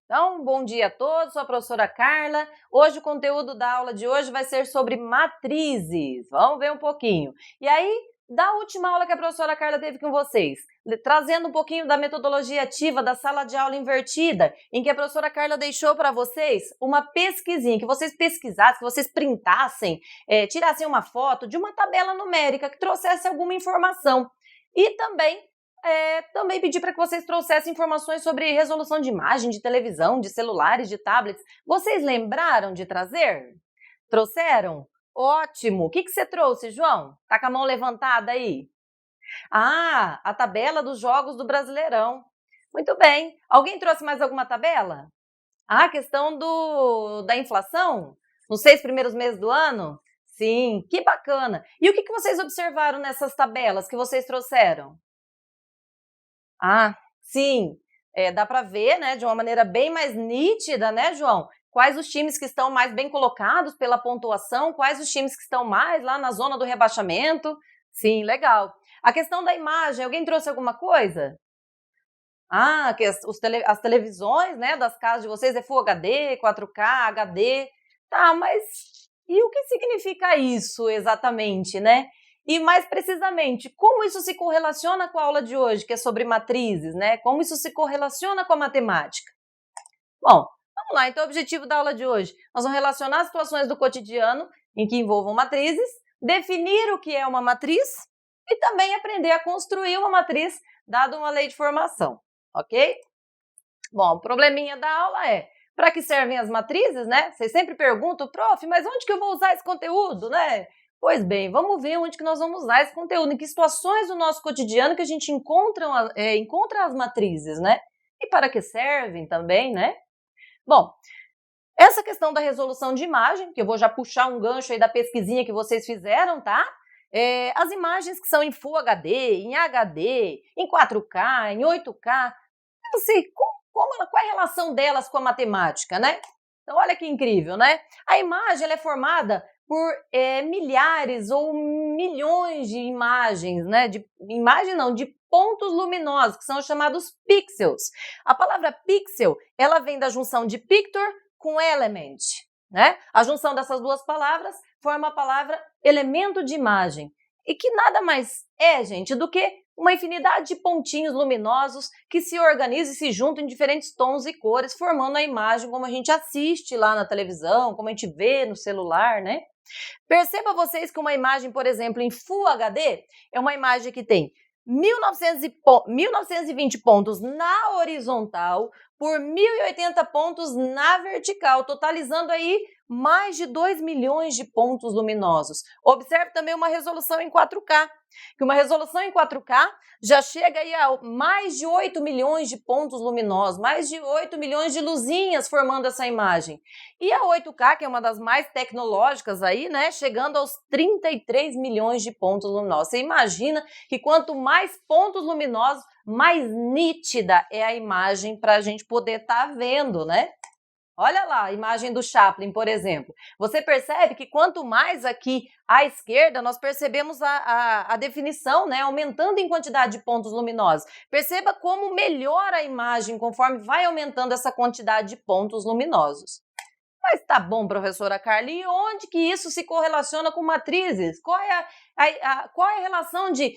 Então, bom dia a todos, sou a professora Carla. Hoje o conteúdo da aula de hoje vai ser sobre matrizes. Vamos ver um pouquinho. E aí, da última aula que a professora Carla teve com vocês, trazendo um pouquinho da metodologia ativa da sala de aula invertida, em que a professora Carla deixou para vocês uma pesquisinha, que vocês pesquisassem, que vocês printassem, tirassem uma foto de uma tabela numérica que trouxesse alguma informação. E também pedi para que vocês trouxessem informações sobre resolução de imagem, de televisão, de celulares, de tablets. Vocês lembraram de trazer? Trouxeram? Ótimo! O que você trouxe, João? Tá com a mão levantada aí? Ah, a tabela dos jogos do Brasileirão. Muito bem. Alguém trouxe mais alguma tabela? Ah, a questão da inflação? Nos 6 primeiros meses do ano? Sim, que bacana. E o que vocês observaram nessas tabelas que vocês trouxeram? Ah, sim, dá para ver, né, de uma maneira bem mais nítida, né, João? Quais os times que estão mais bem colocados pela pontuação, quais os times que estão mais lá na zona do rebaixamento. Sim, legal. A questão da imagem, alguém trouxe alguma coisa? Ah, que as televisões, né, das casas de vocês é Full HD, 4K, HD. Tá, mas e o que significa isso exatamente, né? E mais precisamente, como isso se correlaciona com a aula de hoje, que é sobre matrizes, né? Como isso se correlaciona com a matemática? Bom, vamos lá. Então, o objetivo da aula de hoje, nós vamos relacionar situações do cotidiano em que envolvam matrizes, definir o que é uma matriz e também aprender a construir uma matriz, dado uma lei de formação, ok? Bom, o probleminha da aula é, para que servem as matrizes, né? Vocês sempre perguntam, prof, mas onde que eu vou usar esse conteúdo, né? Pois bem, vamos ver onde que nós vamos usar esse conteúdo, em que situações do nosso cotidiano que a gente encontra as matrizes, né? E para que servem também, né? Bom, essa questão da resolução de imagem, que eu vou já puxar um gancho aí da pesquisinha que vocês fizeram, tá? As imagens que são em Full HD, em HD, em 4K, em 8K, não sei, qual é a relação delas com a matemática, né? Então, olha que incrível, né? A imagem ela é formada por milhares ou milhões de imagens, né? De pontos luminosos, que são chamados pixels. A palavra pixel, ela vem da junção de picture com element, né? A junção dessas duas palavras forma a palavra elemento de imagem. E que nada mais é, gente, do que uma infinidade de pontinhos luminosos que se organizam e se juntam em diferentes tons e cores, formando a imagem como a gente assiste lá na televisão, como a gente vê no celular, né? Perceba vocês que uma imagem, por exemplo, em Full HD, é uma imagem que tem 1920 pontos na horizontal por 1080 pontos na vertical, totalizando aí mais de 2 milhões de pontos luminosos. Observe também uma resolução em 4K, que uma resolução em 4K já chega aí a mais de 8 milhões de pontos luminosos, mais de 8 milhões de luzinhas formando essa imagem. E a 8K, que é uma das mais tecnológicas aí, né, chegando aos 33 milhões de pontos luminosos. Você imagina que quanto mais pontos luminosos, mais nítida é a imagem para a gente poder estar vendo, né? Olha lá a imagem do Chaplin, por exemplo. Você percebe que quanto mais aqui à esquerda, nós percebemos a definição, né, aumentando em quantidade de pontos luminosos. Perceba como melhora a imagem conforme vai aumentando essa quantidade de pontos luminosos. Mas tá bom, professora Carla, e onde que isso se correlaciona com matrizes? Qual é a relação de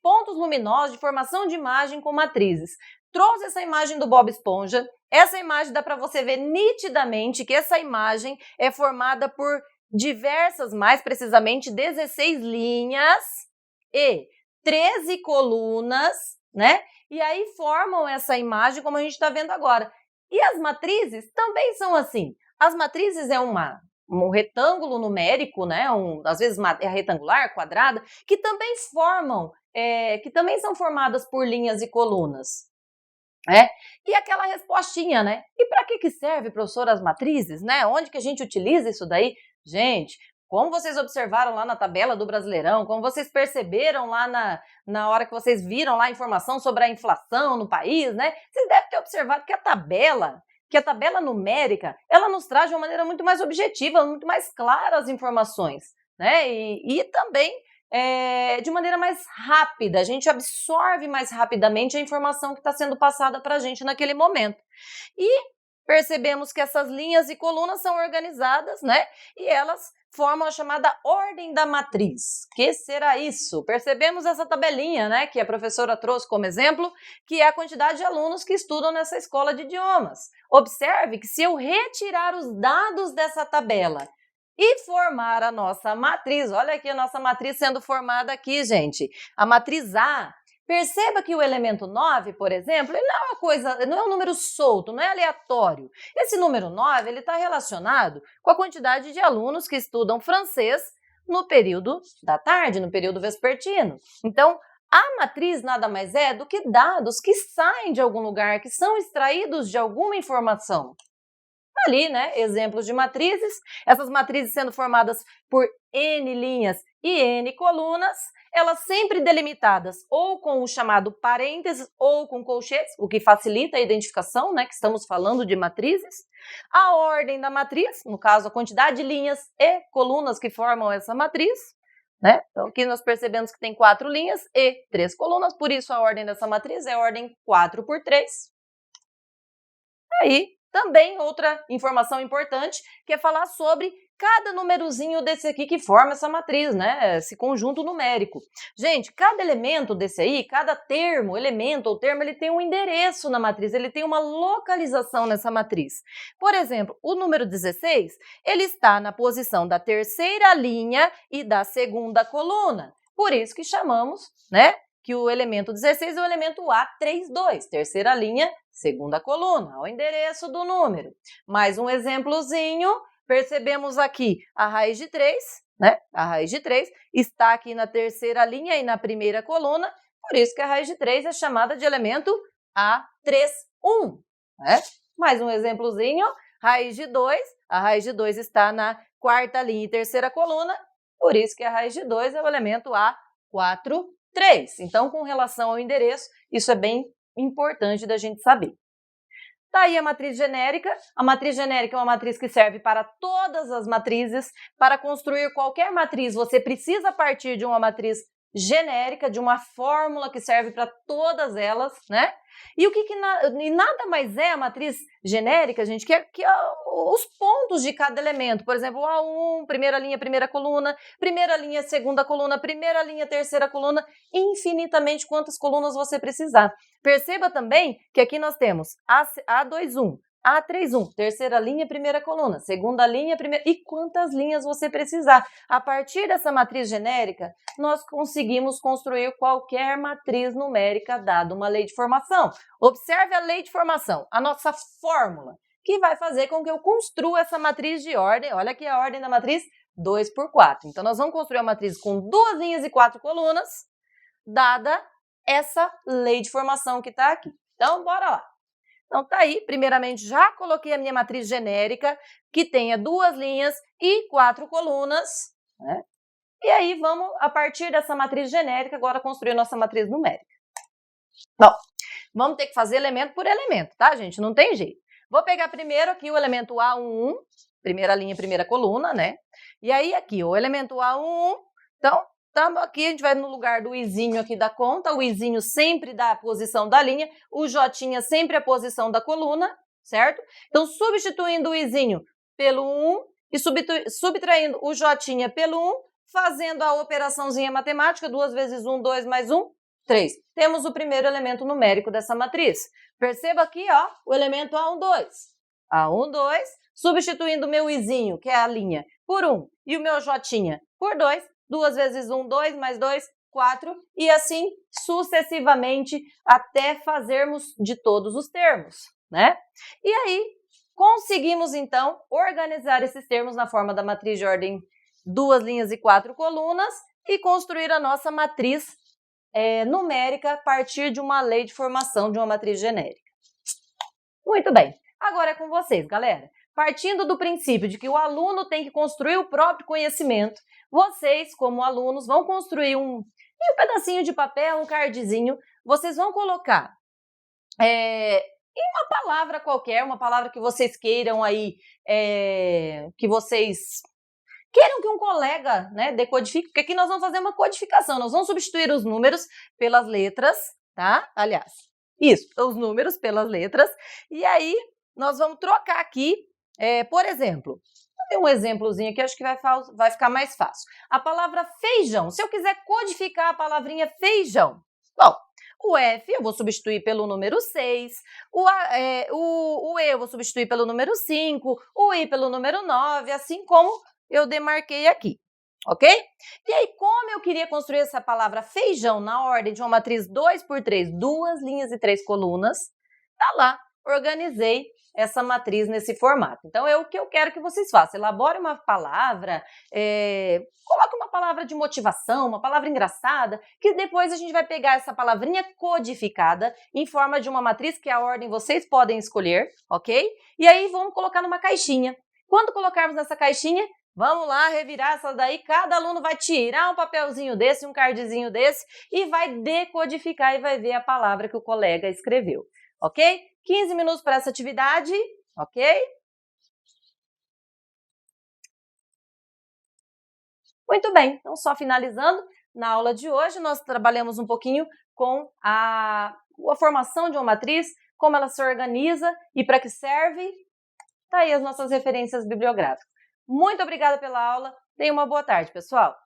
pontos luminosos, de formação de imagem com matrizes? Trouxe essa imagem do Bob Esponja. Essa imagem dá para você ver nitidamente que essa imagem é formada por diversas, mais precisamente 16 linhas e 13 colunas, né? E aí formam essa imagem como a gente está vendo agora. E as matrizes também são assim. As matrizes é um retângulo numérico, né? Às vezes é retangular, quadrada, que também são formadas por linhas e colunas. E aquela respostinha, né? E para que serve, professor, as matrizes, né? Onde que a gente utiliza isso daí? Gente, como vocês observaram lá na tabela do Brasileirão, como vocês perceberam lá na hora que vocês viram lá a informação sobre a inflação no país, né? Vocês devem ter observado que a tabela numérica, ela nos traz de uma maneira muito mais objetiva, muito mais clara as informações, né? E também de maneira mais rápida, a gente absorve mais rapidamente a informação que está sendo passada para a gente naquele momento. E percebemos que essas linhas e colunas são organizadas, né? E elas formam a chamada ordem da matriz. Que será isso? Percebemos essa tabelinha, né, que a professora trouxe como exemplo, que é a quantidade de alunos que estudam nessa escola de idiomas. Observe que se eu retirar os dados dessa tabela e formar a nossa matriz, olha aqui a nossa matriz sendo formada aqui, gente. A matriz A. Perceba que o elemento 9, por exemplo, ele não é uma coisa, não é um número solto, não é aleatório. Esse número 9 ele está relacionado com a quantidade de alunos que estudam francês no período da tarde, no período vespertino. Então, a matriz nada mais é do que dados que saem de algum lugar, que são extraídos de alguma informação. Ali, né, exemplos de matrizes, essas matrizes sendo formadas por N linhas e N colunas, elas sempre delimitadas ou com o chamado parênteses ou com colchetes, o que facilita a identificação, né, que estamos falando de matrizes. A ordem da matriz, no caso a quantidade de linhas e colunas que formam essa matriz, né? Então aqui nós percebemos que tem 4 linhas e 3 colunas, por isso a ordem dessa matriz é a ordem 4×3. Aí, também outra informação importante, que é falar sobre cada númerozinho desse aqui que forma essa matriz, né? Esse conjunto numérico. Gente, cada elemento desse aí, cada termo, elemento ou termo, ele tem um endereço na matriz, ele tem uma localização nessa matriz. Por exemplo, o número 16, ele está na posição da terceira linha e da segunda coluna. Por isso que chamamos, né, que o elemento 16 é o elemento A32, terceira linha, segunda coluna, o endereço do número. Mais um exemplozinho, percebemos aqui a raiz de 3, né? A raiz de 3 está aqui na terceira linha e na primeira coluna, por isso que a raiz de 3 é chamada de elemento A31, né? Mais um exemplozinho, raiz de 2, a raiz de 2 está na quarta linha e terceira coluna, por isso que a raiz de 2 é o elemento A43. Então, com relação ao endereço, isso é bem importante da gente saber. Tá aí a matriz genérica. A matriz genérica é uma matriz que serve para todas as matrizes. Para construir qualquer matriz, você precisa partir de uma matriz genérica, de uma fórmula que serve para todas elas, né? E e nada mais é a matriz genérica, gente, que é os pontos de cada elemento. Por exemplo, o A1, primeira linha, primeira coluna, primeira linha, segunda coluna, primeira linha, terceira coluna, infinitamente quantas colunas você precisar. Perceba também que aqui nós temos A21, A31, terceira linha, primeira coluna, segunda linha, primeira... E quantas linhas você precisar. A partir dessa matriz genérica, nós conseguimos construir qualquer matriz numérica dada uma lei de formação. Observe a lei de formação, a nossa fórmula, que vai fazer com que eu construa essa matriz de ordem. Olha aqui a ordem da matriz 2×4. Então, nós vamos construir a matriz com 2 linhas e 4 colunas, dada essa lei de formação que está aqui. Então, bora lá. Então, tá aí, primeiramente, já coloquei a minha matriz genérica, que tenha 2 linhas e 4 colunas, né? E aí, vamos, a partir dessa matriz genérica, agora construir nossa matriz numérica. Bom, vamos ter que fazer elemento por elemento, tá, gente? Não tem jeito. Vou pegar primeiro aqui o elemento A11, primeira linha, primeira coluna, né? E aí, aqui, o elemento A11, então... Estamos aqui, a gente vai no lugar do izinho aqui da conta, o izinho sempre dá a posição da linha, o jotinha sempre a posição da coluna, certo? Então, substituindo o izinho pelo 1 e subtraindo o jotinha pelo 1, fazendo a operaçãozinha matemática, 2 vezes 1, 2 mais 1, 3. Temos o primeiro elemento numérico dessa matriz. Perceba aqui, ó, o elemento A12. A12, substituindo o meu izinho, que é a linha, por 1, e o meu jotinha por 2, 2 vezes 1, 2, mais 2, 4, e assim sucessivamente até fazermos de todos os termos, né? E aí, conseguimos então organizar esses termos na forma da matriz de ordem 2 linhas e 4 colunas e construir a nossa matriz numérica a partir de uma lei de formação de uma matriz genérica. Muito bem, agora é com vocês, galera. Partindo do princípio de que o aluno tem que construir o próprio conhecimento, vocês, como alunos, vão construir um pedacinho de papel, um cardzinho, vocês vão colocar em uma palavra qualquer, uma palavra que vocês queiram aí, que vocês queiram que um colega, né, decodifique, porque aqui nós vamos fazer uma codificação, nós vamos substituir os números pelas letras, tá? Aliás, isso, os números pelas letras, e aí nós vamos trocar aqui, por exemplo, vou ter um exemplozinho aqui, acho que vai ficar mais fácil. A palavra feijão, se eu quiser codificar a palavrinha feijão, bom, o F eu vou substituir pelo número 6, o E eu vou substituir pelo número 5, o I pelo número 9, assim como eu demarquei aqui, ok? E aí, como eu queria construir essa palavra feijão na ordem de uma matriz 2x3, 2 linhas e 3 colunas, tá lá, organizei essa matriz nesse formato. Então, é o que eu quero que vocês façam. Elabore uma palavra, coloque uma palavra de motivação, uma palavra engraçada, que depois a gente vai pegar essa palavrinha codificada em forma de uma matriz, que é a ordem vocês podem escolher, ok? E aí, vamos colocar numa caixinha. Quando colocarmos nessa caixinha, vamos lá revirar essa daí, cada aluno vai tirar um papelzinho desse, um cardzinho desse, e vai decodificar e vai ver a palavra que o colega escreveu, ok? 15 minutos para essa atividade, ok? Muito bem, então só finalizando, na aula de hoje nós trabalhamos um pouquinho com a formação de uma matriz, como ela se organiza e para que serve. Tá aí as nossas referências bibliográficas. Muito obrigada pela aula, tenha uma boa tarde, pessoal!